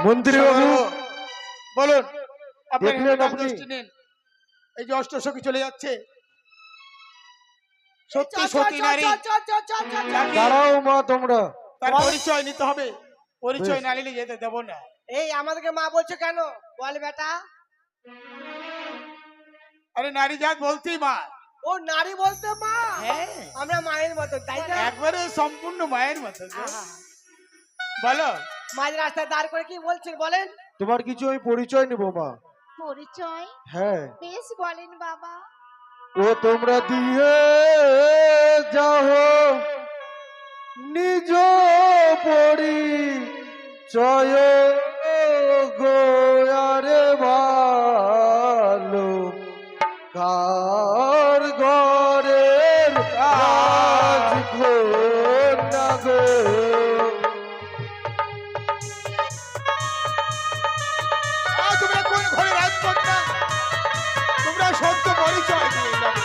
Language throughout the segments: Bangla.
মন্ত্রী বাবু বলুন আপনার দেখলেন হিন্দু আপনি? দৃষ্টি নিন। এই যে অষ্টসখী চলে যাচ্ছে, সত্যি চল, সতী চল, নারী, চল, চল, চল, চল, চল, চল। তাকে দাঁড়াও মা তোমরা। তার পরিচয় নিতে হবে। পরিচয় বেশ। না নিলে যেতে দেবো না। এই আমাদেরকে মা বলছো কেন? বল বেটা। আরে নারী জাত বলতেই মা। ও নারী বলতে মা। হ্যাঁ, আমরা মায়ের মতো, তাই না? একবারে সম্পূর্ণ মায়ের মতো গো। আহা। বলো মাঝ রাস্তায় দাঁড় করে কি বলছেন বলেন? তোমার কিছু আমি পরিচয় নেব মা। পরিচয় হ্যাঁ, বেশ বলেন বাবা। ও তোমরা দিয়ে যাও নিজ পরিচয় গো আরে ভালো কার ঘরের কাজ না গো। তোমরা কোন ঘরে রাজ করতা? তোমরা সত্য পরিচয় দিয়ে যাবে।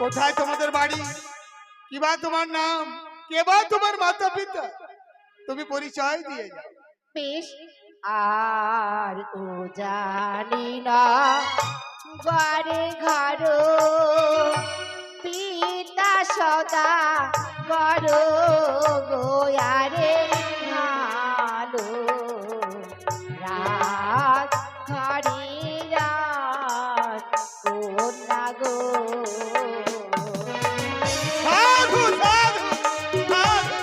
কোথায় তোমাদের বাড়ি? কিবা তোমার নাম? কেবা তোমার মাতা পিতা? তুমি পরিচয় দিয়ে যাও। বেশ, আর ও জানি না ঘরে ঘর পিতা সদা করো গোয়ারে ভালো রাত ঘরে রাত কন্যা গো। সাধু সাধু সাধু।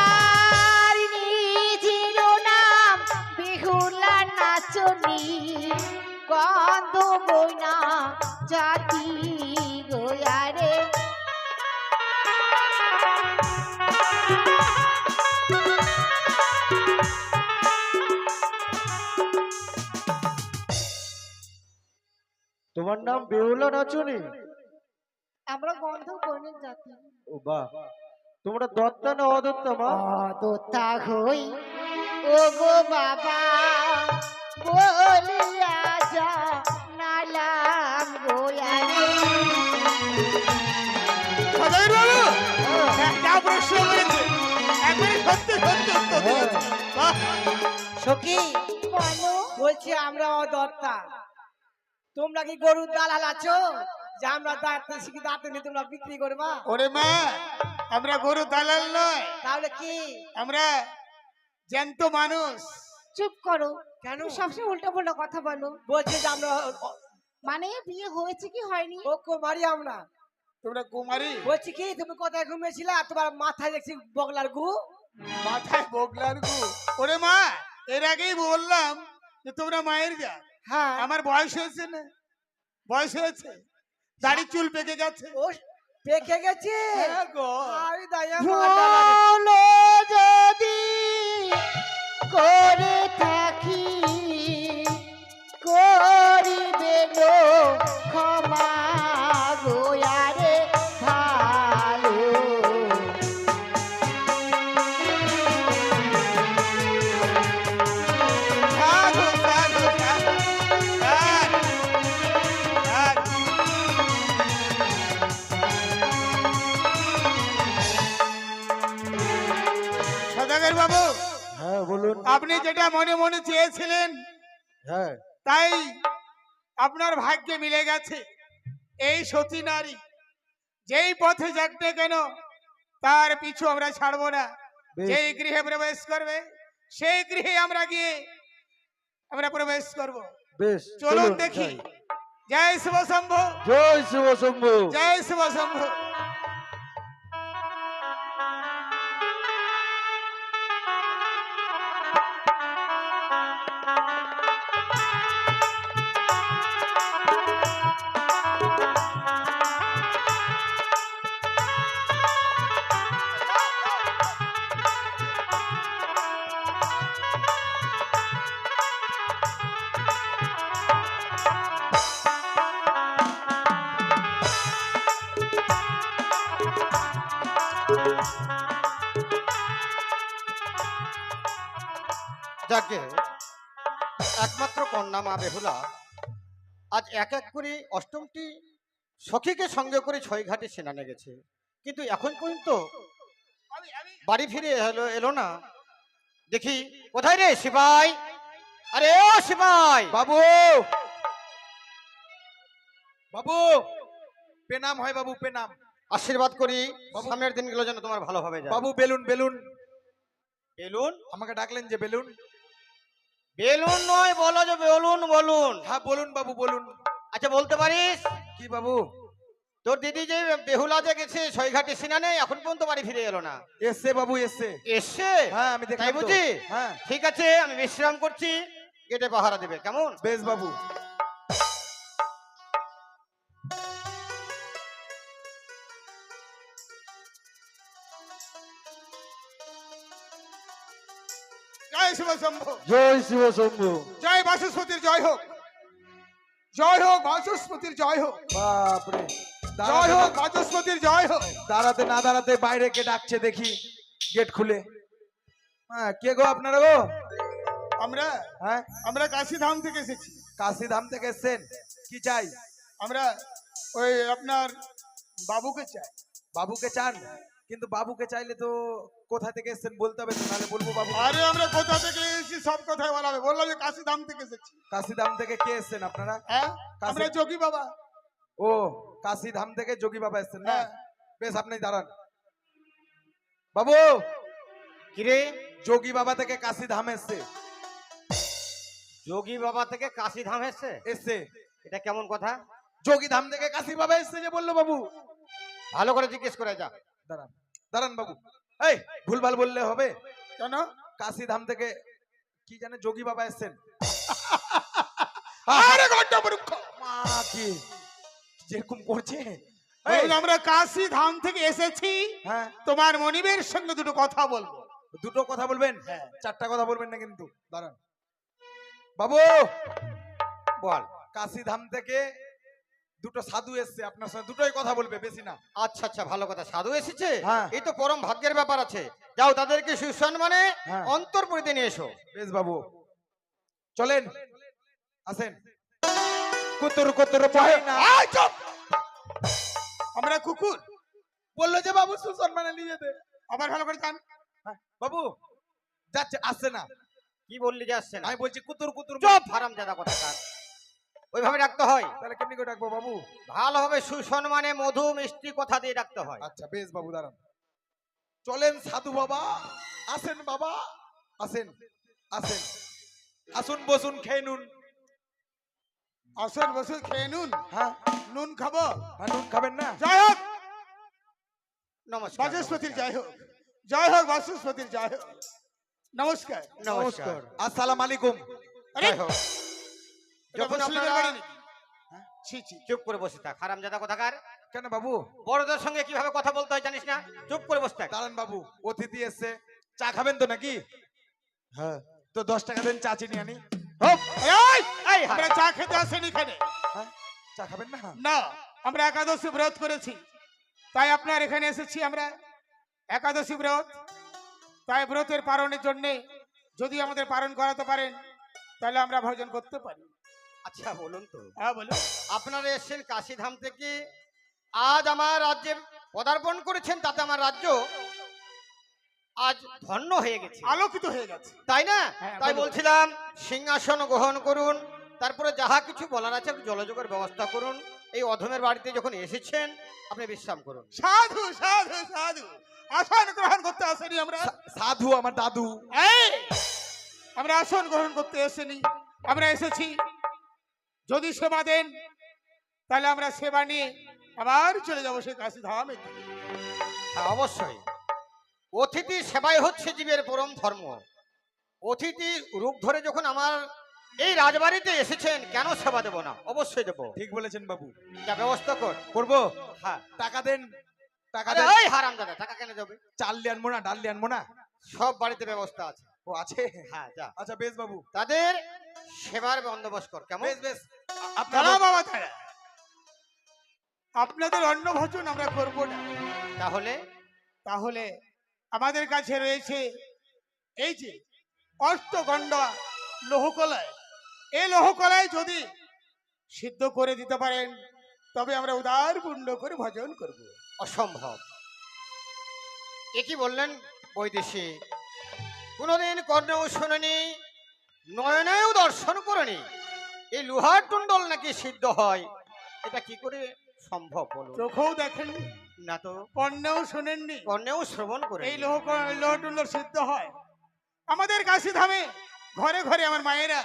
আর নিজের নাম বেহুলা নাচনি গন্ধ বইনা জাতি গোয়ারে। তোমার নাম বেহুলা নাচনি? আমরা গন্ধ বইনের জাতি। ও বাহ, তোমরা দত্তা না অদত্তা মা? অদত্তা হই ও গো বাবা বলিয়া যা নালাম গোয়ারে। সদাগর বাবু, যা প্রশ্ন করেছে একবারে সত্যি সত্যি উত্তর দিয়েছে। বাহ! সখী বলো বলছি আমরা অদত্তা। তোমরা কি গরুর দালাল আছো যে আমরা দাঁড়াতে শিখি দাঁড়াতে নিয়ে তোমরা বিক্রি করবা? ওরে মা, আমরা গরু দালাল নয়, তাহলে কি? আমরা জ্যান্ত মানুষ। চুপ করো, কেন? তুমি সবসময় উল্টো পাল্টা কথা বলো। বলছে যে আমরা মানে বিয়ে হয়েছে কি হয়নি? ও কুমারী আমরা। তোমরা কুমারী? বলছি কি তুমি কোথায় ঘুমিয়েছিলা? তোমার মাথায় দেখছি বগলার গু। মাথায় বগলার গু? ওরে মা, এর আগেই বললাম যে তোমরা মায়ের যা। হ্যাঁ আমার বয়স হয়েছে না? বয়স হয়েছে, দাড়ি চুল পেকে গেছে। ও পেকে গেছে। হ্যাঁ গো। আরে দয়া ভুলো যদি করে থাকি করিবে গো ক্ষমা গোয়ারে ভালো। সাধু সাধু সাধু সাধু সাধু। সদাগর বাবু, হ্যাঁ বলুন। আপনি যেটা মনে মনে চেয়েছিলেন হ্যাঁ, তাই আপনার ভাগ্যে মিলে গেছে। এই সতী নারী যেই পথে যাক না কেন তার পিছু আমরা ছাড়বো না। বেশ। যেই গৃহে প্রবেশ করবে সেই গৃহে আমরা গিয়ে আমরা প্রবেশ করব। বেশ চলুন দেখি। যাই। জয় শিব শম্ভু, জয় শিব শম্ভু। জয় শিব শম্ভু। যাকে একমাত্র কন্যা মা বেহুলা আজ এক এক করে অষ্টমটি সখীকে সঙ্গে করে ছয় ঘাটে স্নানে গেছে, কিন্তু এখন পর্যন্ত বাড়ি ফিরে এলো না। দেখি কোথায় রে সিপাই? আরে ও সিপাই! বাবু, বাবু, পেনাম হয় বাবু, পেনাম। আশীর্বাদ করি বাবু। সামনের দিনগুলো যেন তোমার ভালো হবে। বাবু বেলুন, বেলুন, বেলুন? আমাকে ডাকলেন যে বেলুন? বেলুন নয়, বলো যে বেলুন বলুন। হ্যাঁ বলুন বাবু, বলুন। আচ্ছা বলতে পারিস কি বাবু? তোর দিদি যে বেহুলা যে গেছে ছয়ঘাটে স্নানে এখন পর্যন্ত বাড়ি ফিরে এলো না? এসছে বাবু, এসছে। এসছে? হ্যাঁ আমি তাই দেখলাম তো। বুঝি? হ্যাঁ ঠিক আছে, আমি বিশ্রাম করছি, গেটে পাহারা দেবে, কেমন? বেশ বাবু। জয় শিব শম্ভ, জয় শিব শম্ভু। জয় বাচস্পতির জয় হোক, জয় হোক বাচস্পতির জয় হোক, বাপরে, জয় হোক বাচস্পতির জয় হোক। দাঁড়াতে না দাঁড়াতে বাইরে কে ডাকছে দেখি, গেট খুলে। হ্যাঁ কে গো আপনারা গো? আমরা হ্যাঁ আমরা কাশীধাম থেকে এসেছি। কাশীধাম থেকে এসছেন, কি চাই? আমরা ওই আপনার বাবুকে চাই। বাবুকে চান? কিন্তু বাবুকে চাইলে তো কোথা থেকে এসছেন বলতে হবে তো, নাহলে বলবো বাবু। আরে আমরা কোথা থেকে এসেছি সব কথাই বলা হবে, বললাম যে কাশীধাম থেকে এসেছি। কাশীধাম থেকে কে এসছেন আপনারা? হ্যাঁ আমরা যোগী বাবা। ও কাশীধাম থেকে যোগী বাবা এসছেন না? হ্যাঁ। বেশ আপনি দাঁড়ান। বাবু, কিরে, যোগী বাবা থেকে কাশীধাম এসছে। যোগী বাবা থেকে কাশীধাম এসছে? এসছে। এটা কেমন কথা? যোগী ধাম থেকে কাশী বাবা এসছে যে বললো বাবু। ভালো করে জিজ্ঞেস করে যা। দাঁড়ান, দাঁড়ান বাবু। এই ভুলভাল বললে হবে? কেন? কাশীধাম থেকে কি জানে যোগী বাবা এসছেন। আরে গড্ড মূর্খ, মা কি যেরকম করছে। বললাম আমরা কাশীধাম থেকে এসেছি, হ্যাঁ তোমার মনিবের সঙ্গে দুটো কথা বলবো। দুটো কথা বলবেন? হ্যাঁ। চারটা কথা বলবেন না কিন্তু। দাঁড়ান বাবু, বল। কাশীধাম থেকে দুটো সাধু এসছে, আপনার সঙ্গে দুটোই কথা বলবে, বেশি না। আচ্ছা আচ্ছা, ভালো কথা, সাধু এসেছে? হ্যাঁ। এই তো পরম ভাগ্যের ব্যাপার আছে। যাও তাদেরকে সুসম্মানে হ্যাঁ। অন্তর্পুরীতে নিয়ে এসো। বেশ বাবু, চলেন, আসেন। কুতুর কুতুর পায় না। আয় চুপ! আমরা কুকুর? বললো যে বাবু সুসম্মানে নিয়ে যেতে। আবার ভালো করে জান। হ্যাঁ, বাবু যাচ্ছে, আসছে না। কি বললি যে আসছে না? আমি বলছি কুতুর কুতুর। চুপ, হারামজাদা কথাকার। ওইভাবে ডাকতে হয়, তাহলে কেমনি করে ডাকবো বাবু? ভালোভাবে সুসম্মানে মধু মিষ্টি কথা দিয়ে ডাকতে হয়। আচ্ছা বেশ বাবু, দাঁড়ান। চলেন সাধু বাবা, আসেন বাবা, আসেন, আসেন, আসুন বসুন, খেয়ে নুন। আসন বসে খেয়ে নুন। হ্যাঁ নুন খাবো? হ্যাঁ, নুন খাবেন না? জয় হোক নমস্কার। বাচস্পতির জয় হোক, জয় হোক বাচস্পতির জয় হোক। নমস্কার। নমস্কার। আসসালামু আলাইকুম। আরে জয় হোক। এটা যখন মুসলিমের আপনারা- বাড়ি নাকি? হ্যাঁ? ছি ছি। চুপ করে বসে থাক, হারামজাদা কথাকার। কেন বাবু? বড়দের সঙ্গে কিভাবে কথা বলতে হয় জানিস না? চুপ করে বসে থাক। দাঁড়ান বাবু, অতিথি এসছে, চা খাবেন তো নাকি? হ্যাঁ তো 10 টাকা দেন, চা চিনি আনি। হোক। এই, এই আমরা হারাম। চা খেতে আসেনি এখানে। হ্যাঁ চা খাবেন না? না, আমরা একাদশী ব্রত করেছি, তাই আপনার এখানে এসেছি। আমরা একাদশী ব্রত, তাই ব্রতের পালনের জন্য যদি আমাদের পালন করাতে পারেন তাহলে আমরা ভোজন করতে পারি। আচ্ছা বলুন তো, হ্যাঁ বলুন। আপনারা এসেছেন কাশীধাম থেকে, আজ আমার রাজ্যে পদার্পণ করেছেন, তাতে আমার রাজ্য আজ ধন্য হয়ে গেছে, আলোকিত হয়ে গেছে। তাই না? হ্যাঁ, তাই বলুন। বলছিলাম সিংহাসন গ্রহণ করুন, তারপরে যাহা কিছু বলার আছে একটু জলযোগের ব্যবস্থা করুন। এই অধমের বাড়িতে যখন এসেছেন আপনি বিশ্রাম করুন। সাধু সাধু সাধু, আসন গ্রহণ করতে আসেনি আমরা। সাধু আমার দাদু। এই, আমরা আসন গ্রহণ করতে এসেনি, আমরা এসেছি যদি সেবা দেন তাহলে আমরা সেবা নিয়ে আবার চলে যাবো সেই কাশীধামে। হ্যাঁ অবশ্যই, অতিথি সেবাই হচ্ছে জীবের পরম ধর্ম। অতিথি রূপ ধরে যখন আমার এই রাজবাড়িতে এসেছেন, কেন সেবা দেব না? অবশ্যই দেবো। ঠিক বলেছেন বাবু, যা ব্যবস্থা কর। করবো। হ্যাঁ। টাকা দেন, টাকা আরে দেন। ওই হারামজাদা, টাকা কেন দেবে? চাল লিয়ে আনবো না, ডাল লিয়ে আনবো না? সব বাড়িতে ব্যবস্থা আছে। ও আছে? হ্যাঁ যা, আচ্ছা বেশ বাবু, তাদের সেবার বন্দোবস্ত কর, কেমন? বেশ বেশ। তারা বাবা তারা, আপনাদের অন্ন ভোজন আমরা করব না। তাহলে তাহলে আমাদের কাছে রয়েছে এই যে অষ্টগণ্ডা লৌহকলায়, এই লৌহকলায় যদি সিদ্ধ করে দিতে পারেন তবে আমরা উদার পুণ্য করে ভজন করব। অসম্ভব। এ কি বললেন বৈদেশিক? কোনোদিন কর্ণেও শোনেনি, নয়নেও দর্শন করেনি এই লোহার টুন্ডল নাকি সিদ্ধ হয়। এটা কি করে সম্ভব বলো? চোখেও দেখেননি, না তো, কর্ণেও শোনেননি, কর্ণেও শ্রবণ করে। এই লৌহটুন্ডল সিদ্ধ হয়। আমাদের কাশী ধামে ঘরে ঘরে আমার মায়েরা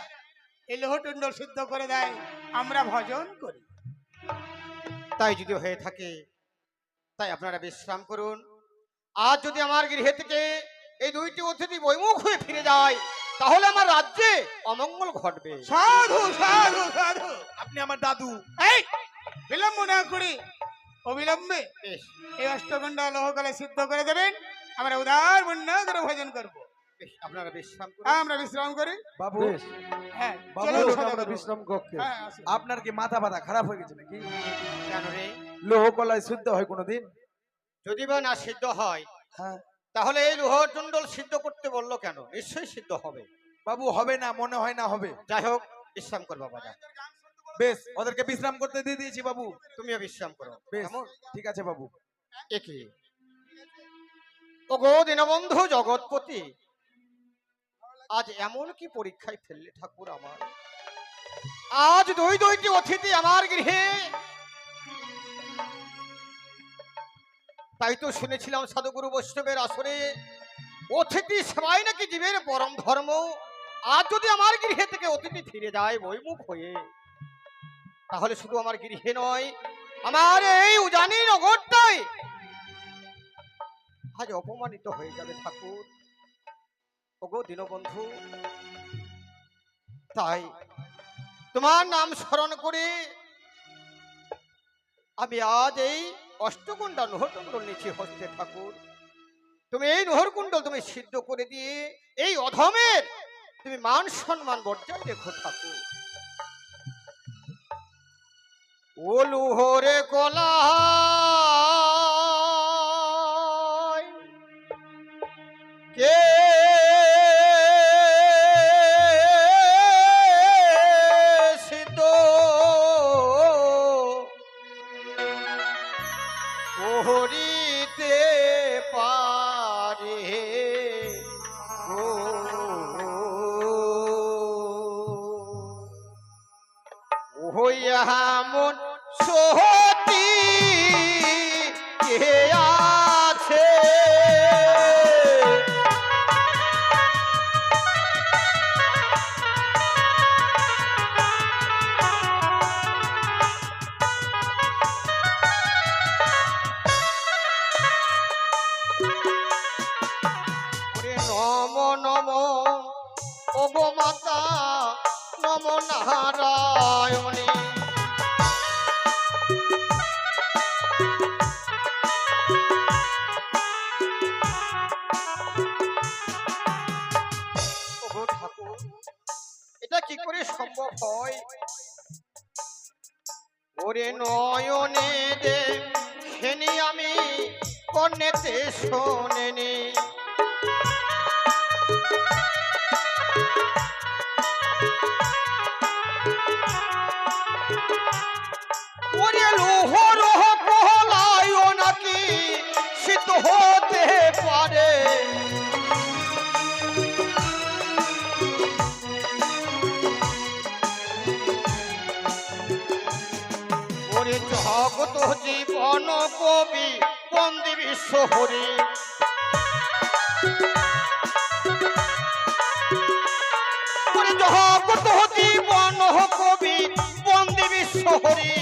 এই লৌহটুন্ডল সিদ্ধ করে দেয়, আমরা ভজন করি। তাই যদি হয়ে থাকে তাই আপনারা বিশ্রাম করুন। আজ যদি আমার গৃহে থেকে এই দুইটি অতিথি বৈমুখ হয়ে ফিরে যায় তাহলে আমার রাজ্যে অমঙ্গল ঘটবে। সাধু সাধু সাধু, আপনি আমার দাদু। এই বিলম্ব না করে অবিলম্বে বেশ, এই অষ্টগণ্ডা লৌহকলায় সিদ্ধ করে দেবেন, আমরা উদার পুণ্য করে ভজন করব। বেশ, আপনারা বিশ্রাম করুন। আমরা বিশ্রাম করি। বাবু, বেশ, হ্যাঁ বাবু, চলুন চলুন সদা আমরা করব। বিশ্রাম কক্ষে। হ্যাঁ আসুন। আপনার কি মাথা ব্যথা খারাপ হয়ে গেছে নাকি? কেন রে? লোহ কলায় শুদ্ধ হয় কোনোদিন? যদি বা না সিদ্ধ হয় হ্যাঁ তাহলে এই লোহার টুন্ডল সিদ্ধ করতে বললো কেন? নিশ্চয়ই সিদ্ধ হবে। বাবু, হবে না, মনে হয় না হবে। যাই হোক, বিশ্রাম কর বাবা, যা। বেশ, ওদেরকে বিশ্রাম করতে দিয়ে দিয়েছি বাবু। তুমিও বিশ্রাম করো। বেশ, কেমন? ঠিক আছে বাবু। একই ও গো দীনবন্ধু জগৎপতি, আজ এমন কি পরীক্ষায় ফেললে ঠাকুর আমার? আজ দুইটি অতিথি আমার গৃহে। তাই তো শুনেছিলাম সাধুগুরু বৈষ্ণবের আসরে অতিথি সেবাই নাকি জীবের পরম ধর্ম। আজ যদি আমার গৃহে থেকে অতিথি ফিরে যায় বৈমুখ হয়ে, তাহলে শুধু আমার গৃহে নয়, আমার এই উজানি নগরটাই আজ অপমানিত হয়ে যাবে ঠাকুর। ওগো দীনবন্ধু, তাই তোমার নাম স্মরণ করে আমি আজ এই অষ্টকুণ্ডা নহরকুণ্ডল নিচ্ছি হস্তে ঠাকুর। তুমি এই নহরকুণ্ডল তুমি সিদ্ধ করে দিয়ে এই অধমের তুমি মান সম্মান বজায় রেখো ঠাকুর। ও লুহরে কলা কে সিদ্ধ করিতে পারে গো, হইয়া মন সহতি কে আছে? নম নম ওগো মাতা নম নারায়ণী। ওগো ঠাকুর, এটা কি করে সম্ভব হয়? ওরে নয়নে দে খেনি আমি কর্ণেতে শোনেনি। ওরে লোহর কলায় নাকি সিদ্ধ হতে পারে? ওরে জগত জীবন কবি বন্দি বিশ্ব হরি। ওরে জগত জীবন কবি বন্দি বিশ্ব হরি।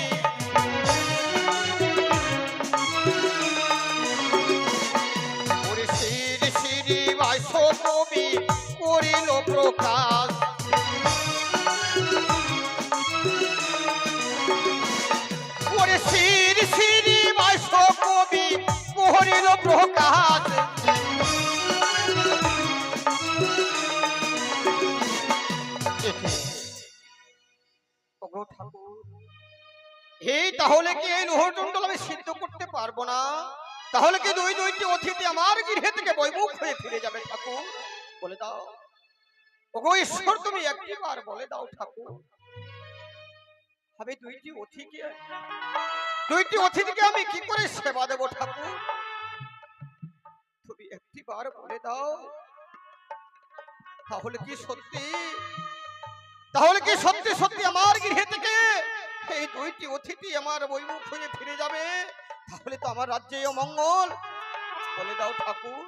ওরে শ্রী শ্রী বাইশ কবি করিল প্রকাশ। ওরে শ্রী শ্রী বাইশ কবি করিল প্রকাশ। এই তাহলে কি এই লোহটুন্ডল আমি সিদ্ধ করতে পারবো না? তাহলে কি 2টি অতিথি আমার গৃহে থেকে বৈমুখ হয়ে ফিরে যাবে ঠাকুর? বলে দাও। ওগো ঈশ্বর তুমি একটিবার বলে দাও ঠাকুর, আমি দুইটি অতিথিকে আমি কি করে সেবা দেব ঠাকুর? তুমি একটিবার বলে দাও। তাহলে কি সত্যি সত্যি আমার গৃহে থেকে এই দুইটি অতিথি আমার বৈমুখ হয়ে ফিরে যাবে? তাহলে তো আমার রাজ্যে অমঙ্গল। বলে দাও ঠাকুর,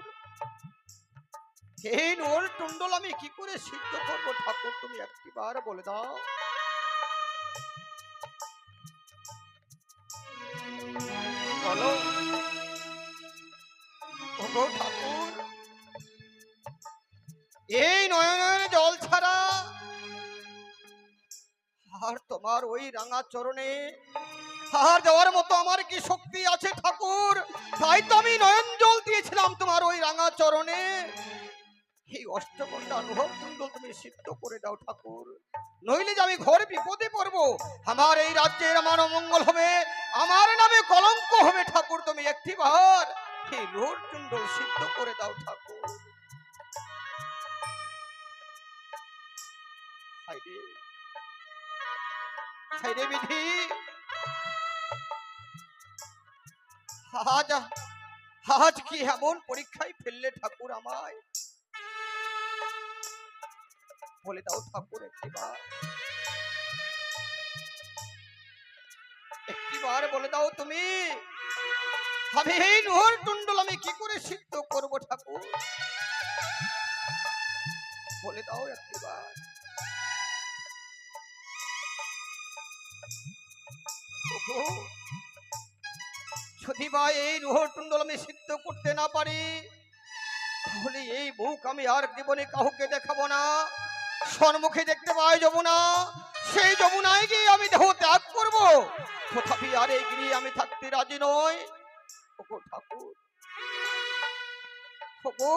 এই নোল টুন্ডল আমি কি করে সিদ্ধ করবো ঠাকুর? তুমি একটিবার বলে দাও। বলো ওগো ঠাকুর, এই নয়নের জল ছাড়া আর তোমার ওই রাঙা চরণে আর দেওয়ার মতো আমার কি শক্তি আছে ঠাকুর? তাই তো আমি নয়ন জল দিয়েছিলাম তোমার ওই রাঙা চরণে। এই অষ্টকন্যা অনুভব কুণ্ডল তুমি সিদ্ধ করে দাও ঠাকুর, নইলে যে আমি ঘরে বিপদে পড়বো। আমার এই রাজ্যের আমার অমঙ্গল হবে, আমার নামে কলঙ্ক হবে ঠাকুর। তুমি একটিবার এই লোর কুণ্ডল সিদ্ধ করে দাও ঠাকুর। হায়রে বিধি, আজ কি এমন পরীক্ষায় ফেললে ঠাকুর আমায়? বলে দাও ঠাকুর একটিবার বলে দাও তুমি, আমি এই নোহর টুন্ডল আমি কি করে সিদ্ধ করব ঠাকুর? বলে দাও একটিবার। যদি বা এই নোহর টুন্ডল আমি সিদ্ধ করতে না পারি, তাহলে এই মুখ আমি আর জীবনে কাউকে দেখাবো না। সম্মুখে দেখতে পাই যমুনা, সেই যমুনায় গিয়ে আমি দেহ ত্যাগ করবো। তথাপি আর এই গৃহে আমি থাকতে রাজি নই। ওগো ঠাকুর, ওগো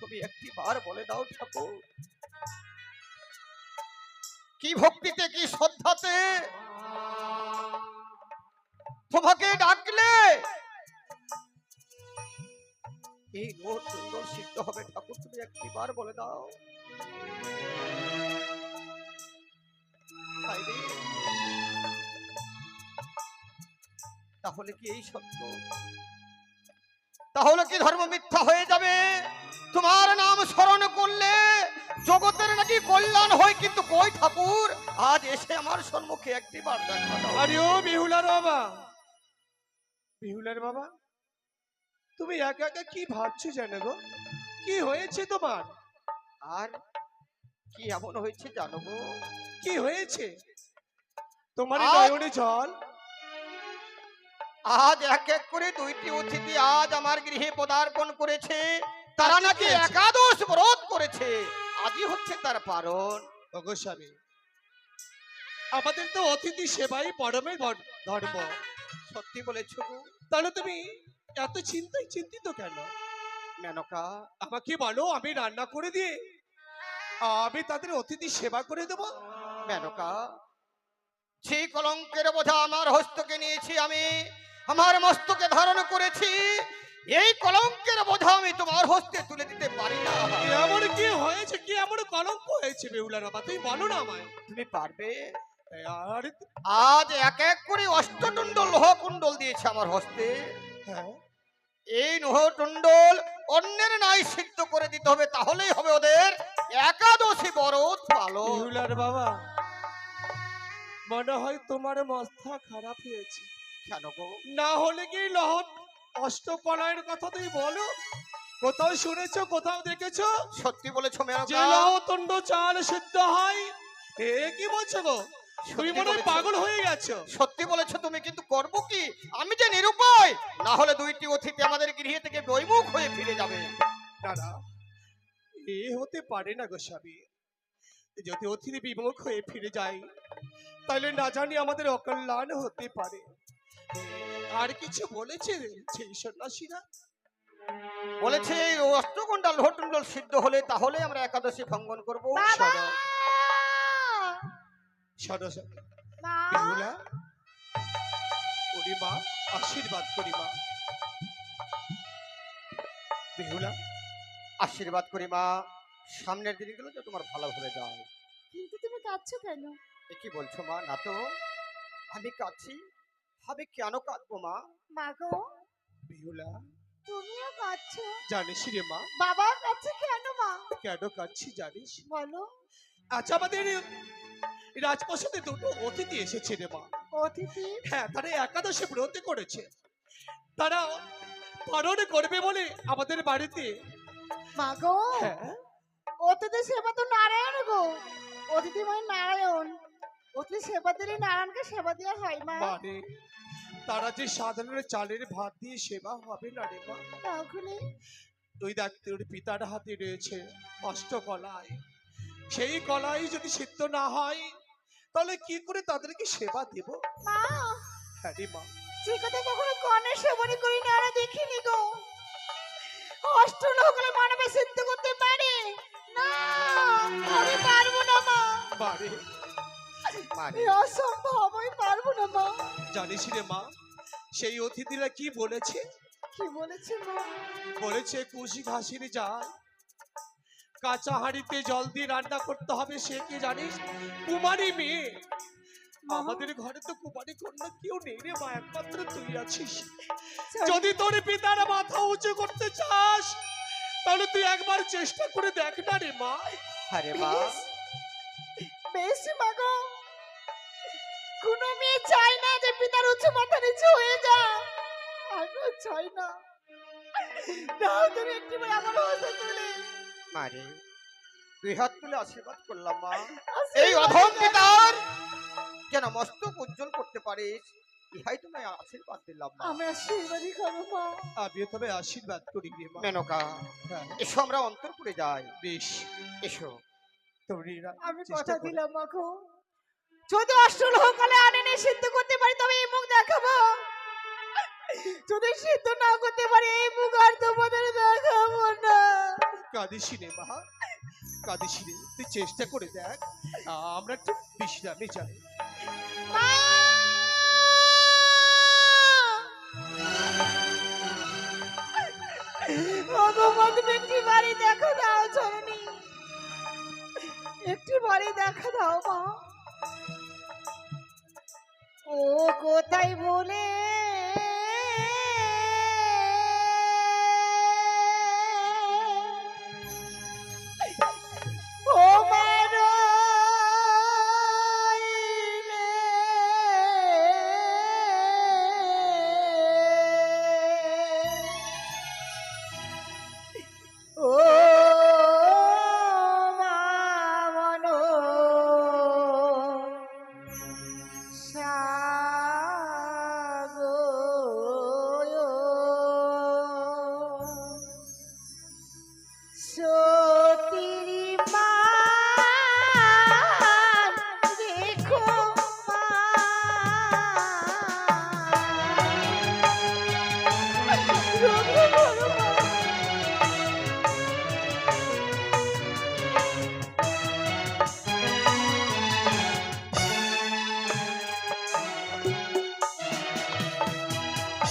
তুমি একটিবার বলে দাও ঠাকুর, কি ভক্তিতে কি শ্রদ্ধাতে তোমাকে ডাকলে এই নোট সুন্দর সিদ্ধ হবে ঠাকুর? তুমি একটিবার বলে দাও। তাহলে কি এই সত্য? তাহলে কি ধর্ম মিথ্যা হয়ে যাবে? তোমার নাম স্মরণ করলে জগতের নাকি কল্যাণ হয়, কিন্তু কই ঠাকুর আজ এসে আমার সম্মুখে একটিবার দেখা দাও। আরে ও বিহুলার বাবা, বিহুলার বাবা, তুমি একা একা কি ভাবছো জানো গো? কি হয়েছে তোমার? আর কি এমন হয়েছে জানো গো? কি হয়েছে তোমার আজ- নয়নে জল? আজ এক এক করে দুইটি অতিথি আজ আমার গৃহে পদার্পণ করেছে। তারা নাকি একাদশ ব্রত করেছে, আজই হচ্ছে তার পারণ। ওগো স্বামী, আমাদের তো অতিথি সেবাই পরমে ধর্ম। সত্যি বলেছ গো। তাহলে তুমি এত চিন্তিত কেন? মেনকা, আমাকে বলো, আমি রান্না করে দিয়ে আমি তাদের অতিথি সেবা করে দেবো। মেনকা, সেই কলঙ্কের বোঝা আমার হস্তকে নিয়েছি আমি, আমার মস্তকে ধারণ করেছি। এই কলঙ্কের বোঝা আমি তোমার হস্তে তুলে দিতে পারি না। এমন কি হয়েছে? কি এমন কলঙ্ক হয়েছে বেহুলার বাবা? তুমি বলো না আমায়। তুমি পারবে? আর আজ এক এক করে অষ্টটুন্ডল লোহ কুণ্ডল দিয়েছে আমার হস্তে। হ্যাঁ, এই লোহটুন্ডল অন্যের নাই সিদ্ধ করে দিতে হবে, তাহলেই হবে ওদের একাদশী ব্রত পালন। বেহুলার বাবা, মনে হয় তোমার মাথা খারাপ হয়েছে। কেন গো? না হলে কি লহ অষ্টকলায়ের কথা তুমি বলো? কোথাও শুনেছো, কোথাও দেখেছো সত্যি বলেছো যে মেনকা, লহতুণ্ড চাল সিদ্ধ হয়? এ কি বলছো গো? তুমি সত্যি মনে হয় বলেছো। পাগল হয়ে গেছো। সত্যি বলেছো তুমি, কিন্তু করবো কি? আমি যে নিরুপায়, না হলে দুইটি অতিথি আমাদের গৃহে থেকে বৈমুখ হয়ে ফিরে যাবে। না না, এ হতে পারে না গোস্বামী। যদি অতিথি বিমুখ হয়ে ফিরে যায়, তাহলে না জানি আমাদের অকল্যাণ হতে পারে। আর কিছু বলেছে সেই সন্ন্যাসীরা? বলেছে এই অষ্টকন্ডা লোহটুন্ডল সিদ্ধ হলে তাহলে আমরা একাদশী ভঙ্গন করবো। বাবা! শোনো শোনো, মা! বেহুলা, ওরে মা, আশীর্বাদ করি মা। বেহুলা, আশীর্বাদ করি মা। সামনের দিনগুলো যে তোমার ভালোভাবে যায়। কিন্তু তুমি কাঁদছো কেন? এ কি বলছো মা? না তো, আমি কাঁদছি? আমি কেন কাঁদবো মা? মা গো, বেহুলা, তুমিও কাঁদছো? জানিস রে মা বাবা কাঁদছে কেন মা? কেন কাঁদছি জানিস? বলো। আজ আমাদের রাজপ্রাসাদে দুটো অতিথি এসেছে রে মা। অতিথি? হ্যাঁ, তারা একাদশী ব্রত করেছে। তারা পালন করবে বলে আমাদের বাড়িতে। মা গো, হ্যাঁ, অতিথি সেবা তো নারায়ণ গো। অতিথি মানে নারায়ণ। অতিথি সেবা দিলে নারায়ণকে সেবা দেওয়া হয় মা। মানে তারা যে সাধারণ চালের ভাত দিয়ে সেবা হবে না রে মা। তাহলে তুই দেখ, তোর পিতার হাতে রয়েছে অষ্টকলাই। সেই কলাই যদি সিদ্ধ না হয় তাহলে কি করে তাদেরকে সেবা দেব? মা, হ্যাঁ রে মা। যে কথা কখনো কর্ণের সেবনী করি না আর দেখিনি গো। অষ্টলোকলে মানবে সিদ্ধ করতে পারে না, আমি পারবো না মা। বারে মানে এ অসম্ভব, আমি পারবো না মা। জানিস রে মা, সেই অতিথিরা কি বলেছে? কি বলেছে মা? বলেছে কুশি ঘাসির জাল কাঁচা হাঁড়িতে জল দিয়ে রান্না করতে হবে। সে কি জানিস? কুমারী মেয়ে। আমাদের ঘরে তো কুমারী কন্যা কেউ নেই রে মা, একমাত্র তুই আছিস। যদি তোর পিতার মাথা উঁচু করতে চাস তাহলে তুই একবার চেষ্টা করে দেখ না রে মা। আরে মা, বেশ, বেশ মা গো। কোনো মেয়ে চায় না যে পিতার উচ্চ মাথা নিচু হয়ে যায়। আমিও চাই না। দাও তুমি একটি বার আমার হস্ত তুলে। মানে দুই হাত তুলে আশীর্বাদ করলাম মা। আশীর্বাদ এই অধম করো। পিতার যেন মস্তক উজ্জ্বল করতে পারিস, ইহাই তোমায় আশীর্বাদ দিলাম মা। আমরা আশীর্বাদই করো মা। আমিও তবে আশীর্বাদ করি রে মা। মেনকা, হ্যাঁ, এসো আমরা অন্তরপুরে যাই। বেশ, এসো। তোমরা আমি চেষ্টা কথা করো। দিলাম মা গো, যদি অষ্টলোকলে আনেনে সিদ্ধ করতে পারি তবে এই মুখ দেখাবো। যদি সিদ্ধ না করতে পারি এই মুখ আর তোমাদের দেখাবো না। কাঁদিস রে মা, কাঁদিস রে। তুই চেষ্টা করে দেখ, আমরা একটু বিশ্রামে যাই। মা! ওগো মা, তুমি একটি বাড়ি দেখা দাও জননী, একটি বাড়ি দেখা দাও মা। ও কোথায় বলে ও মারো ও মামনো সাগো সতীর মা দেখো মা রোগো বড় মা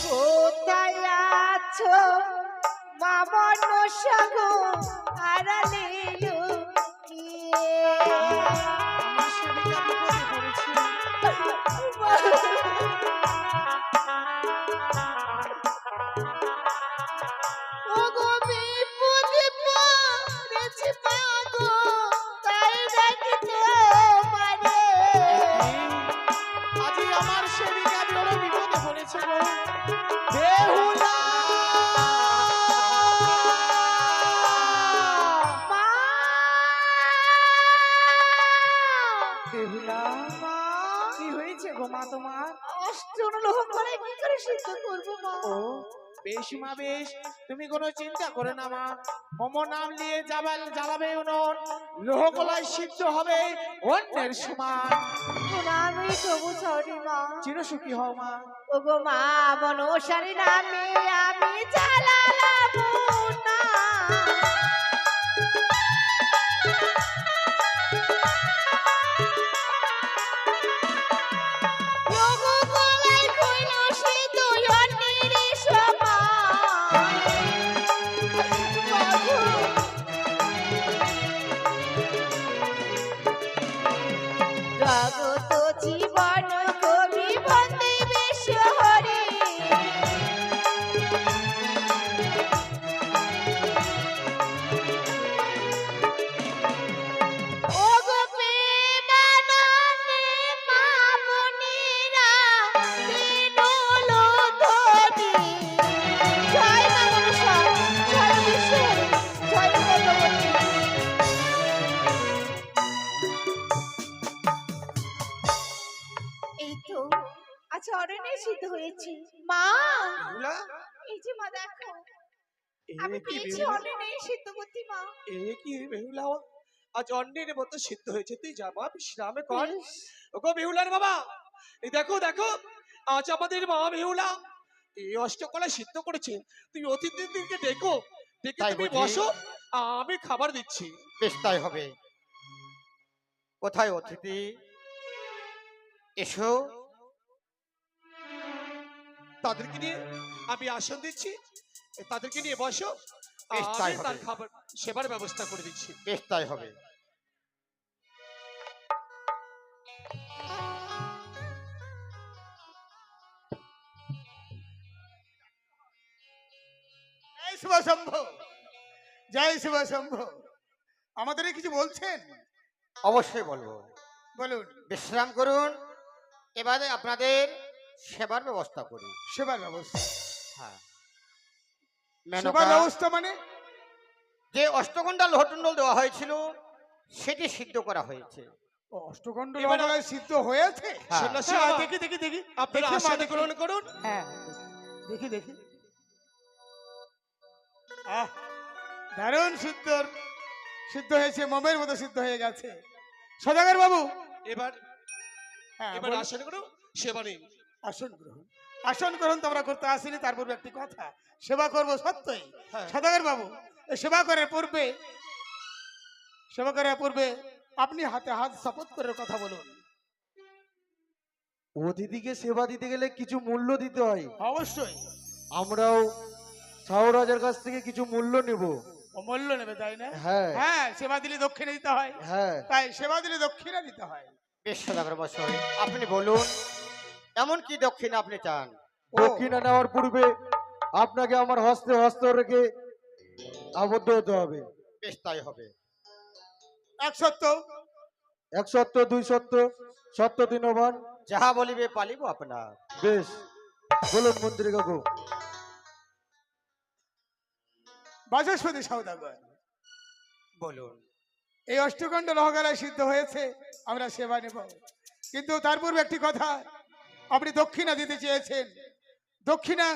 কোথায় আছো মামন সাগো আড়ালে লুকিয়ে? ওগো বিপদে পড়েছি মাগো, তাই দেখি তোমারে। আজি আমার সেবিকা বড় বিপদে পড়েছে গো। বেহুলা! মা! বেহুলা! কি হয়েছে গো মা তোমার? অষ্টলোক করে কি করে সিদ্ধ করবো মা? ও বেশ মা, বেশ, তুমি কোনো চিন্তা করো না মা। মম নাম নিয়ে জ্বালাবে উনুন, লোহকলাই সিদ্ধ হবে অন্যের সমান। আমি তবু সরি মা। চিরসুখী হও মা। ওগো মা, মনসারী নামে আমি জ্বালালাম না। ওগো গলায় কইল সে দুই অন্যের সমান। মাগো, অরণ্যে সিদ্ধ হয়েছি মা। বেহুলা এই যে মা দেখো, এ আমি কি পেয়েছি বেহুলা অরণ্যে সিদ্ধ করতে মা। এ কি বেহুলা আজ অন্যের মতো সিদ্ধ হয়েছে, তুই যা মা বিশ্রামে কর। বেশ। ওগো বেহুলার বাবা, এই দেখো দেখো, আজ আমাদের মা বেহুলা এই অষ্টকলা সিদ্ধ করেছে। তুমি অতিথিদেরকে ডেকো, ডেকে তাই তুমি বুঝি? বসো, আমি খাবার দিচ্ছি। বেশ তাই হবে। কোথায় অতিথি? এসো। তাদেরকে নিয়ে আমি আসন দিচ্ছি, তাদেরকে নিয়ে বসো, বেশ তাই আমি হবে। তার খাবার সেবার ব্যবস্থা করে দিচ্ছি। বেশ তাই হবে। জয় শিব শম্ভ, জয় শিব শম্ভ। আমাদের কিছু বলছেন? অবশ্যই বলবো। বলুন। বিশ্রাম করুন, এবারে আপনাদের সেবার ব্যবস্থা করি। সেবার ব্যবস্থা? হ্যাঁ। সেবার মেনকা, ব্যবস্থা মানে? যে অষ্টগন্ধা লোহটুন্ডল দেওয়া হয়েছিল সেটি সিদ্ধ করা হয়েছে। ও, অষ্টগন্ধ এবার- লবণায় সিদ্ধ হয়েছে? হ্যাঁ। সন্ন্যাসী হ্যাঁ, বাবা, দেখি দেখি দেখি। আপনারা দেখি মা, আশীর্বাদ দেখি। গ্রহণ করুন। হ্যাঁ, দেখি দেখি। আহ, দারুণ সুন্দর সিদ্ধ হয়েছে, মোমের মতো সিদ্ধ হয়ে গেছে। সদাগর বাবু, এবার হ্যাঁ এবার বলুন। আসন করুন, সেবা নিন। আসন গ্রহণ, আসন গ্রহণ তো আমরা করতে আসিনি, তার পূর্বে একটি কথা। সেবা করবো সত্যই। হ্যাঁ। সদাগর বাবু, এই সেবা করার পূর্বে, সেবা করার পূর্বে আপনি হাতে হাত শপথ করে কথা বলুন। অতিথিকে সেবা দিতে গেলে কিছু মূল্য দিতে হয়। অবশ্যই। আমরাও শাহরাজের কাছ থেকে কিছু মূল্য নেব। অমূল্য নেবে, তাই না? হ্যাঁ হ্যাঁ, সেবা দিলে দক্ষিণা দিতে হয়। হ্যাঁ, তাই সেবা দিলে দক্ষিণা দিতে হয়। বেশ সদাগর মশাই, আপনি বলুন এমন কি দক্ষিণ আপনি চান? ও, দক্ষিণা নেওয়ার পূর্বে আপনাকে আমার হস্তে হস্ত রেখে আবদ্ধ হতে হবে। বেশ তাই হবে। এক সত্য। এক সত্য, দুই সত্য, সত্য দিনবান। যাহা বলিবে পালিব আপনার। বেশ, বলুন মন্ত্রী কাকু। বাচস্পতি সৌদাগর, বলুন। এই অষ্টকণ্ড লহগালায় সিদ্ধ হয়েছে, আমরা সেবা নেব। কিন্তু তার পূর্বে একটি কথা, আপনি দক্ষিণা দিতে চেয়েছেন। দক্ষিণা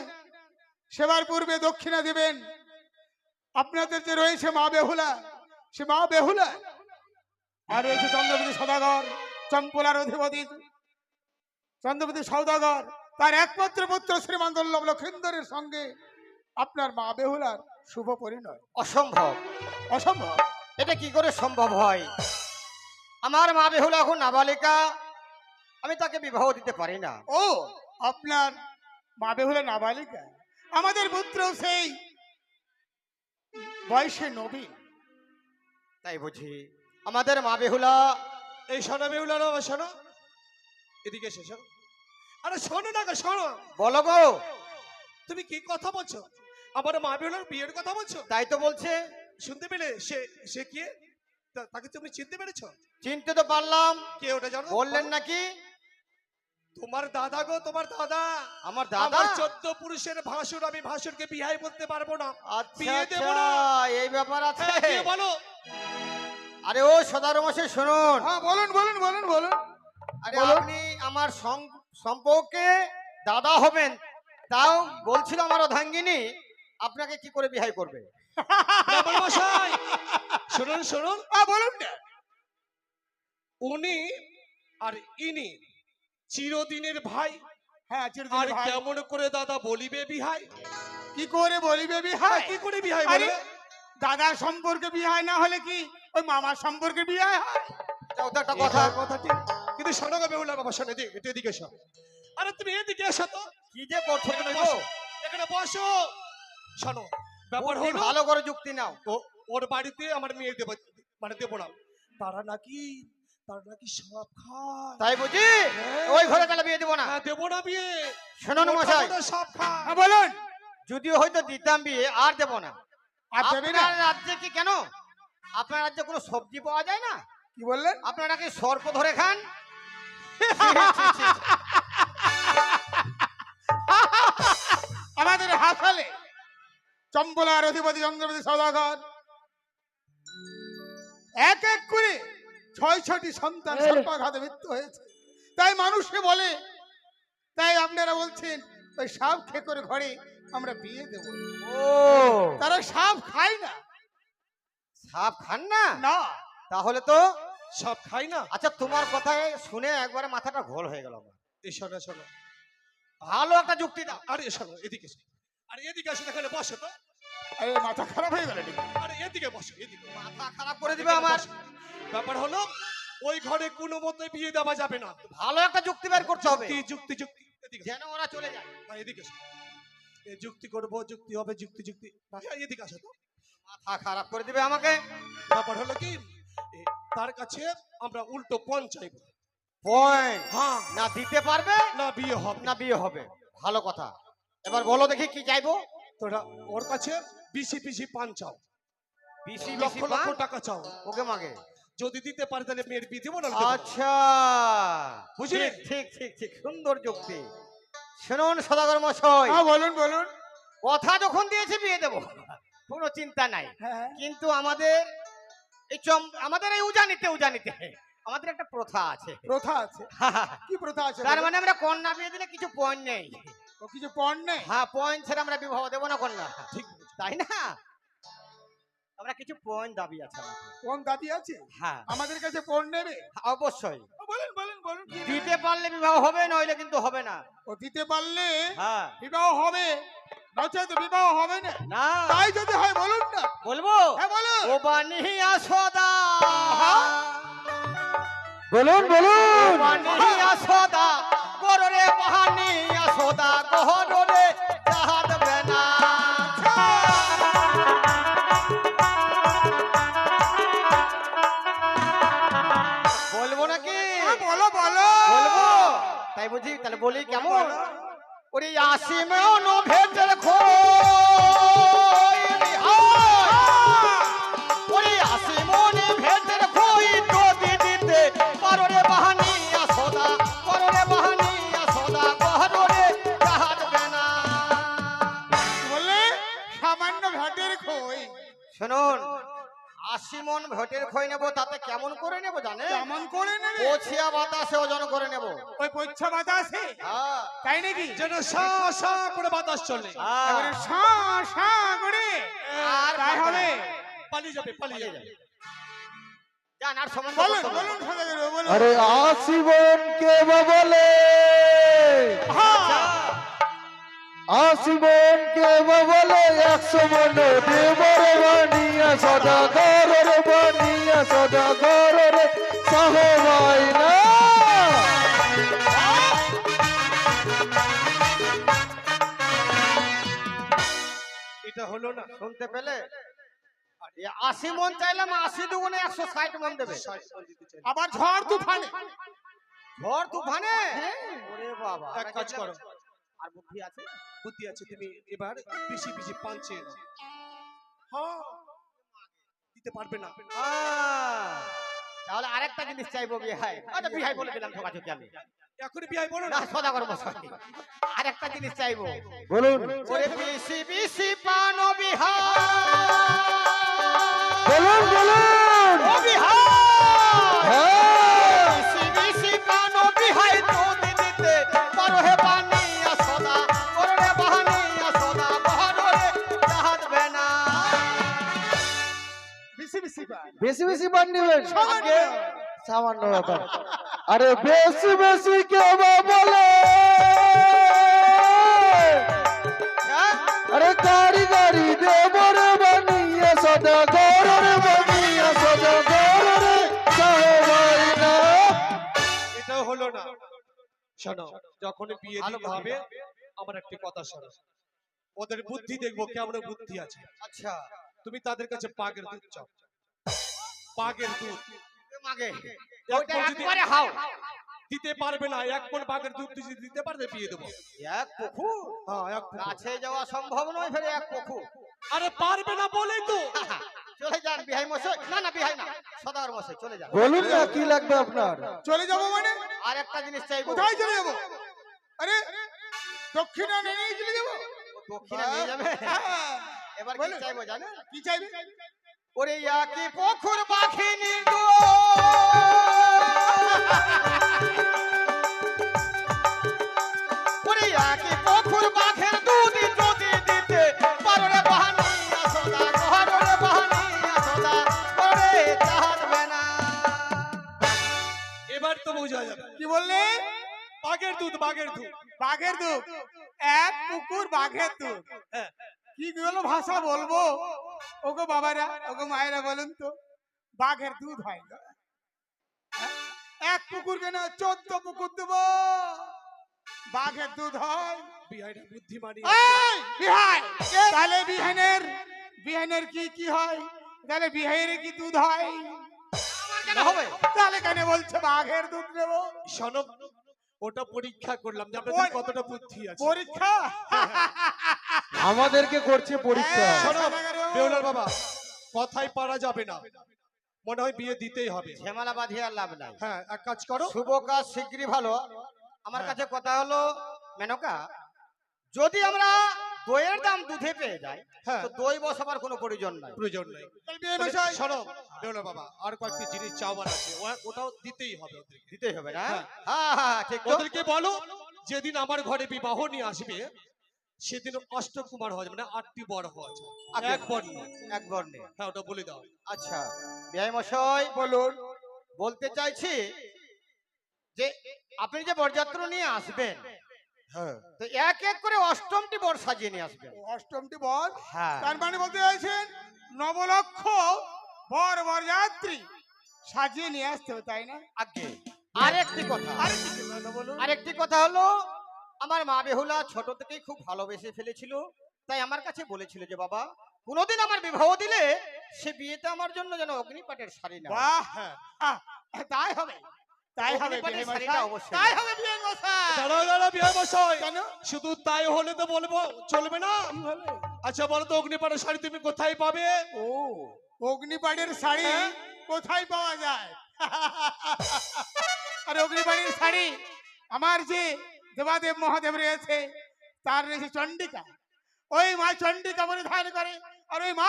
সেবার পূর্বে দক্ষিণা দিবেন। আপনাদের যে রয়েছে মা বেহুলা, সে মা বেহুলা, আর রয়েছে চন্দ্রপতি সদাগর, চম্পলার অধিপতি চন্দ্রপতি সৌদাগর, তার একমাত্র পুত্র শ্রীমান দুর্লভ লক্ষিন্দরের সঙ্গে আপনার মা বেহুলার শুভ পরিণয়। অসম্ভব। অসম্ভব। এটা কি করে সম্ভব হয়? আমার মা বেহুলা এখন নাবালিকা, আমি তাকে বিবাহ দিতে পারি না। ও, আপনার মা বেহুলা নাবালিকা? আমাদের পুত্র সেই বয়সে নবীন। তাই বুঝি আমাদের মা বেহুলা? এই শোনো বেহুলা বাবা, শোনো, এদিকে এসে শোনো। আরে শোনো না গো, শোনো। বলো গো। তুমি কি কথা বলছো? আমার মা বেহুলার বিয়ের কথা বলছো? তাই তো বলছে। শুনতে পেলে? সে সে কে? তাকে তুমি চিনতে পেরেছো? চিনতে তো পারলাম। কে ওটা জানো? বললেন নাকি? তোমার দাদা গো, তোমার দাদা। আমার দাদা? আমার 14 পুরুষের ভাসুর, আমি ভাসুরকে বিয়ে করতে পারবো না। আচ্ছা বিয়ে দেবো আচ্ছা, না। এই ব্যাপার আছে। হ্যাঁ, কে বলো? আরে ও সদাগর মশাই শুনুন। হ্যাঁ, বলুন বলুন বলুন বলুন। আরে বলো। আপনি আমার সম্পর্কে দাদা হবেন, তাও বলছিল আমার অর্ধাঙ্গিনী আপনাকে কি করে বিয়ে করবে? ব্রাহ্মণ মশাই, শুনুন শুনুন, হ্যাঁ, বলুন না। উনি আর ইনি চিরদিনের ভাই। হ্যাঁ, আর চিরদিনের ভাই। কেমন করে দাদা বলিবে বিহাই? কি করে বলিবে বিহাই? কি করে বিহাই আরে, বলবে? দাদার সম্পর্কে বিহাই না হলে কি ওই মামার সম্পর্কে বিহাই হয়? এটাও তো একটা কথা। কথা ঠিক, কিন্তু শোনো গো বেহুলা বাবা, শোনো, এদিকে এসো। আরে তুমি এদিকে এসো তো। কি যে করছো এখানে তুমি গো? বসো, এখানে বসো। শোনো, ব্যাপার বুদ্ধি হলো ভালো করে যুক্তি নাও। ওর বাড়িতে আমার মেয়ে দেবো, মানে দেবো না। তারা নাকি সব খায়। তাই বুঝি? হ্যাঁ। ওই ঘরে তাহলে বিয়ে দিব না। হ্যাঁ, দেবো না বিয়ে। শুনুন ওটা মশাই, বোধহয় সব খায়। হ্যাঁ, বলুন। যদিও হয়তো দিতাম বিয়ে, আর দেব না। আর দেবে না? আপনার রাজ্যে কি কেন? আপনার রাজ্যে কোনো সবজি পাওয়া যায় না? কি বললেন? আপনারা কি সর্প ধরে খান? আমাদের হাসালে চম্বলার অধিপতি চন্দ্রপতি সদাগর এক এক করে 6-6টি সন্তান সর্পাঘাতে মৃত্যু হয়েছে। তাই মানুষে বলে তাই আপনারা বলছেন ওই সাপ খেকর ঘরে আমরা বিয়ে দেব। ও তারা সাপ খায় না। সাপ খান না? না, তাহলে তো সব খাই না। আচ্ছা, তোমার কথায় শুনে একবারে মাথাটা ঘোল হয়ে গেল আমার। এই শোনো শোনো, ভালো একটা যুক্তি দাও। আরে শোনো, এদিকে এসো। আরে এদিকে আসো, এখানে বসো তো। আরে মাথা খারাপ হয়ে গেল নাকি? আরে এদিকে বসো, এদিকে। মাথা খারাপ করে দিবে আমার। বসো। ব্যাপার হলো ওই ঘরে কোনো মতে বিয়ে দেওয়া যাবে না। ভালো একটা যুক্তি বের করতে হবে যুক্তি যুক্তি যুক্তি, এদিকে যেন ওরা চলে যায়। না, এদিকে এসো। এই যুক্তি করবো, যুক্তি হবে, যুক্তি যুক্তি। হ্যাঁ, এদিকে আসো তো। মাথা খারাপ করে দিবে আমাকে। ব্যাপার হলো কি, তার কাছে আমরা উল্টো পণ চাইবো। পয়েন্ট হ্যাঁ, না দিতে পারবে না বিয়ে হবে না বিয়ে হবে। ভালো কথা। এবার বলো দেখি কি চাইবো। তোরা ওর কাছে বেশি বেশি পান চাও, বেশি লক্ষ বেশি লক্ষ পান? টাকা চাও। ওকে মাগে। যদি দিতে পারে তাহলে মেয়ের বিয়ে দেবো না। আচ্ছা, বুঝলে? ঠিক ঠিক ঠিক ঠিক, সুন্দর যুক্তি। শুনুন সদাগর মশাই, হ্যাঁ বলুন বলুন। কথা যখন দিয়েছি বিয়ে দেবো, কোনো চিন্তা নাই। হ্যাঁ কিন্তু আমাদের আমাদের এই উজানিতে আমাদের একটা প্রথা আছে। প্রথা আছে। কি প্রথা আছে? তার মানে আমরা কন্যা বিয়ে দিলে কিছু পয়েন্ট নেই। ও কিছু পণ নেই? হ্যাঁ, পয়েন্ট ছাড়া আমরা বিবাহ দেবো না কন্যা। ঠিক তাই না? আমরা কিছু পয়েন্ট দাবি আছে আমাদের। পণ দাবি আছে? হ্যাঁ, আমাদের কাছে পণ নেবে? অবশ্যই। বলেন বলেন বলুন। কি নেবে? দিতে পারলে বিবাহ হবে, নইলে কিন্তু হবে না। ও দিতে পারলে হ্যাঁ, বিবাহ হবে, নচেত বিবাহ হবে না। না তাই যদি হয় বলুন না। বলবো। হ্যাঁ বলুন। ও বানিয়া সদা, বলুন বলুন। বানিয়া সদা, গররে বাহানিয়া সদা, গহরে জাহাজ বেনা। বলবো নাকি? হ্যাঁ, বলো বলো। বলবো। তাই বুঝি, তাহলে বলি কেমন? ওরে আসিমেও নো ভেজের খই বিহার, ওরে আসিমনে ভেজের খই যদি দিতে পারো রে বাহানিয়া সদা, করো রে বাহানিয়া সদা, গহরে জাহাজ বেনা। বললে সামান্য ঘাটের খই। শুনুন, 80 মন ভেটের খই নেবো, তাতে কেমন করে নেবো জানে? কেমন করে নেবে? পছিয়া বাতাসে ওজন করে নেবো। ওই পয়সা বাতাসে? হ্যাঁ, তাই নাকি? যেন সা সা করে বাতাস চলে। হ্যাঁ। এবারে সা সা করে আর তাই হবে। পালিয়ে যাবে, পালিয়ে যাবে। জান আর সমান বলুন বলুন সদাগর বলুন। আরে আশিবন কে বলে, আশিবন কে বলে, 100 মন দেবরে বানিয়া সদাগর রে, বানিয়া সদাগর রে সহবাই না। এটা হলো না। শুনতে পেলে? 80 মন চাইলাম, 80 দুগুণে 160 মন দেবে। 60 মণ দিতে চাই। আবার ঝড় তুফানে? ঝড় তুফানে? ওরে বাবা, এক কাজ করো, আর বুদ্ধি আছে? বুদ্ধি আছে, তুমি এবার বেশি বেশি পান চেয়ে নাও। হ্যাঁ, দিতে পারবে না। তাহলে আরেকটা জিনিস চাইবো বিহাই। আচ্ছা বিহাই বলে দিলাম, ঠকাঠকি আমি। এখনই বিয়ে বলো না না। সদাগর মশাই, আরেকটা জিনিস চাইবো। বলুন ওরে বেশি বেশি পান ও বিহাই, বলুন বলুন। ও বিহাই, হ্যাঁ, বেশি বেশি পান ও বিহাই, যদি দিতে পারো হে বানিয়া সদা, করো রে বাহানিয়া সদা, গহরে জাহাজ বেনা। বেশি বেশি পায়। বেশি বেশি পান নেবেন? আগে সামান্য ব্যাপার। আরে বেশি বেশি কে বলে, হ্যাঁ? আরে কারিগরি দেবরে বানিয়া সদাগর রে, বানিয়া সদাগর রে সহবাই না। এটাও হলো না। শোনো, যখন বিয়ে ভালো দিতে হবে, আমার একটি কথা শোনো। ওদের বুদ্ধি দেখবো কেমন বুদ্ধি আছে। আচ্ছা, তুমি তাদের কাছে পাগের দুধ চাও, পাগের দুধ। মাগে এক ওইটা মণ যদি একবারে হাও। দিতে পারবে না, 1 মণ বাঘের দুধ যদি দিতে পারবে বিয়ে দেবো। এক পখু হ্যাঁ, 1 মণ। কাছে যাওয়া সম্ভব নয়, ফেরে এক পখু। আরে পারবে না বলেই তো। চলে যান বিহাই মশাই। না না বিহাই না, সদাগর মশাই চলে যান। বলুন না কি লাগবে আপনার? চলে যাবো মানে? আর একটা জিনিস চাইবো। কোথায় চলে যাবো? আরে দক্ষিণা নিয়ে চলে যাবো? দক্ষিণা নিয়ে যাবে? হ্যাঁ। এবার কি বলুন। চাইবো জানেন? কি চাইবে? ওরে ইয়াকি পখুর পাখিনীর দো, বোঝা যাবে। কি বললে? বাঘের দুধ, বাঘের দুধ। বাঘের দুধ, এক পুকুর বাঘের দুধ। হ্যাঁ। কি গুলো ভাষা বলবো? ওগো বাবারা, ওগো মায়েরা, বলুন তো, বাঘের দুধ হয় না? হ্যাঁ? এক পুকুর কেন 14 পুকুর দেবো, বাঘের দুধ হয়? বিহাইটা বুদ্ধিমানী। এই বিহাই, তাহলে বিহানের কি হয়? তাহলে বিহাইয়ের কি দুধ হয়? কেন হবে? তাহলে কেন বলছে বাঘের দুধ নেবো? শোনো, ওটা পরীক্ষা করলাম যে আপনাদের কতটা বুদ্ধি আছে। পরীক্ষা? আমাদেরকে করছে পরীক্ষা। হ্যাঁ। শোনো বেহুলার বাবা, কথাই পারা যাবে না, মনে হয় বিয়ে দিতেই হবে। ঝামেলা বাঁধিয়ে আর লাভ নাই। হ্যাঁ, এক কাজ করো। শুভ কাজ শীঘ্রই ভালো। আমার হ্যাঁ। কাছে কথা হলো মেনকা, যদি আমরা দইয়ের দাম দুধে পেয়ে যাই, হ্যাঁ। তো দই বসাবার কোনো প্রয়োজন নাই। প্রয়োজন নেই। বিয়ে তবে মশাই, শোনো বেহুলার বাবা, আর কয়েকটি জিনিস চাওয়ার আছে, ওটাও দিতেই হবে ওদেরকে। দিতেই হবে না? হ্যাঁ। হ্যাঁ হ্যাঁ ঠিক তো। ওদেরকে বলো যেদিন আমার ঘরে বিবাহ নিয়ে আসবে সেদিন অষ্টকুমার হওয়া যাবে, মানে 8টি বর হওয়া যায়, আগে। এক বর নয়। এক বর্ণে। হ্যাঁ, ওটা বলে দাও। আচ্ছা বিআই মশাই, বলুন। বলতে চাইছি যে আপনি যে বরযাত্রী নিয়ে আসবেন, হ্যাঁ, তো এক এক করে অষ্টমটি বর সাজিয়ে নিয়ে আসবেন। অষ্টমটি বর, হ্যাঁ। তার মানে বলতে চাইছেন নবলক্ষ বরযাত্রী সাজিয়ে নিয়ে আসতে হবে, তাই না? আগে আরেকটি কথা, বলুন। আরেকটি কথা হলো, আমার মা বেহুলা ছোট থেকেই খুব ভালোবেসে ফেলেছিল, তাই আমার কাছে বলেছিল যে বাবা, কোনোদিন আমার বিবাহ দিলে সে বিয়েতে আমার জন্য যেন অগ্নিপাটের শাড়ি না। বাহ, হ্যাঁ। তাই হবে, তাই হবে অগ্নিপাটের বিয়ে শাড়িটা মশাই, অবশ্যই। তাই হবে বিয়ে মশাই। দাঁড়াও দাঁড়াও বিয়ে মশাই, কেন? শুধু তাই হলে তো বলবো চলবে না। আচ্ছা বলো তো, অগ্নিপাড়ের শাড়ি তুমি কোথায় পাবে? ও, অগ্নিপাড়ের শাড়ি হ্যাঁ? কোথায় পাওয়া যায়? আর অগ্নিপাড়ের শাড়ি আমার যে দেবাদেব মহাদেব রয়েছে, তার রয়েছে চণ্ডিকা। ওই মা চণ্ডিকা পরিধান করে, আর ওই মা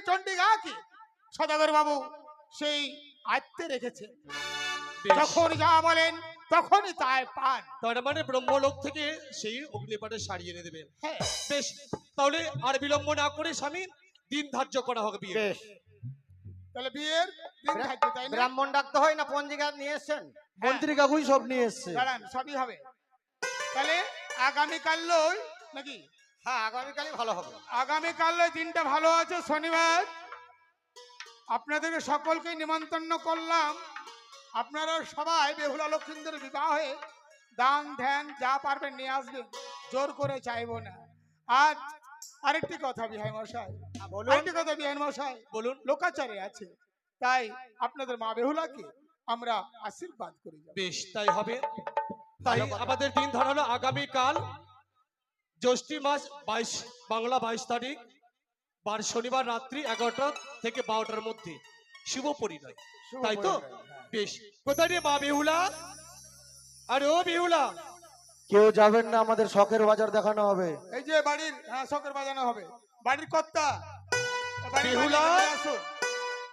চণ্ডিকা কি সদাগর বাবু সেই আয়ত্তে রেখেছে। বেশ। যখন যা বলেন তখনই তাই পান। তার মানে ব্রহ্মলোক থেকে সেই অগ্নিপাটের শাড়ি এনে দেবেন। হ্যাঁ, বেশ, তাহলে আর বিলম্ব না করে স্বামী দিন ধার্য করা হবে বিয়ে। বেশ, তাহলে বিয়ের দিন থাকবে, তাই না? ব্রাহ্মণ ডাকতে হয় না, পঞ্জিকা নিয়ে এসছেন? মন্ত্রী কাকুই সব নিয়ে এসছে। দাঁড়ান, সবই হবে। তাহলে আগামীকাল লই নাকি? হ্যাঁ, আগামীকালই ভালো হবে। আগামীকাল দিনটা ভালো আছে, শনিবার। আপনাদেরকে সকলকে নিমন্ত্রণ করলাম। আপনারা সবাই বেহুলা লক্ষ্মীদের বিবাহে দান ধ্যান যা পারবেন নিয়ে আসবেন, জোর করে চাইবো না। আর আরেকটি কথা বিহাই মশাই, বলুন। আরেকটি কথা বিহাই মশাই, বলুন। লোকাচারে আছে, তাই আপনাদের মা বেহুলাকে আমরা আশীর্বাদ করি। বেশ, তাই হবে। তাই আমাদের দিন ধরা হলো আগামীকাল জ্যৈষ্ঠী মাস 22, বাংলা 22 তারিখ, বার শনিবার রাত্রি 11টা থেকে 12টার মধ্যে শুভ পরিণয়, তাই তো? বেশ, কোথায় রে মা বেহুলা? আরে ও বেহুলা, কেউ যাবেন না, আমাদের শখের বাজার দেখানো হবে। এই যে বাড়ির, হ্যাঁ, শখের বাজানো হবে। বাড়ির কর্তা, বাড়ির বেহুলা? মালিক, আসুন।